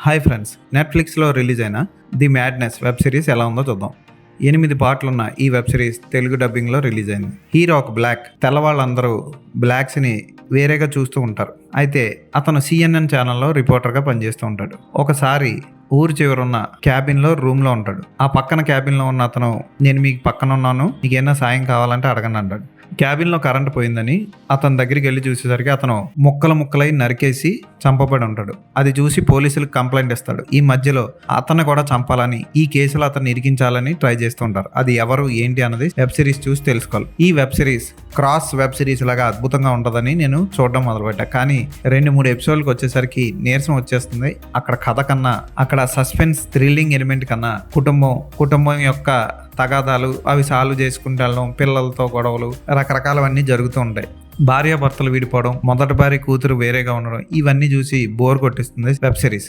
Hi friends, నెట్ఫ్లిక్స్లో release అయిన the madness web series ఎలా ఉందో చూద్దాం. 8 పార్ట్లున్న ఈ వెబ్ సిరీస్ తెలుగు డబ్బింగ్లో రిలీజ్ అయింది. హీరో ఒక బ్లాక్. తెల్లవాళ్ళందరూ బ్లాక్స్ని వేరేగా చూస్తూ ఉంటారు. అయితే అతను CNN ఛానల్లో రిపోర్టర్గా పనిచేస్తూ ఉంటాడు. ఒకసారి ఊరు చివరున్న క్యాబిన్లో రూమ్లో ఉంటాడు. ఆ పక్కన క్యాబిన్లో ఉన్న అతను, నేను మీకు పక్కన ఉన్నాను, నీకేమైనా సాయం కావాలంటే అడగండి అంటాడు. క్యాబిన్లో కరెంట్ పోయిందని అతని దగ్గరికి వెళ్ళి చూసేసరికి అతను ముక్కలై నరికేసి చంపబడి ఉంటాడు. అది చూసి పోలీసులకు కంప్లైంట్ ఇస్తాడు. ఈ మధ్యలో అతన్ని కూడా చంపాలని, ఈ కేసులో అతన్ని ఇరికించాలని ట్రై చేస్తూ ఉంటారు. అది ఎవరు ఏంటి అన్నది వెబ్ సిరీస్ చూసి తెలుసుకోవాలి. ఈ web series cross web series లాగా అద్భుతంగా ఉంటుందని నేను చూడడం మొదలుపెట్టా. కానీ 2-3 ఎపిసోడ్కి వచ్చేసరికి నీరసం వచ్చేస్తుంది. అక్కడ కథ కన్నా, అక్కడ సస్పెన్స్ థ్రిల్లింగ్ ఎలిమెంట్ కన్నా కుటుంబం యొక్క తగాదాలు అవి సాల్వ్ చేసుకుంటూ వెళ్ళడం, పిల్లలతో గొడవలు, రకరకాలవన్నీ జరుగుతూ ఉంటాయి. భార్యాభర్తలు విడిపోవడం, మొదటి భార్య కూతురు వేరేగా ఉండడం, ఇవన్నీ చూసి బోర్ కొట్టిస్తుంది వెబ్ సిరీస్.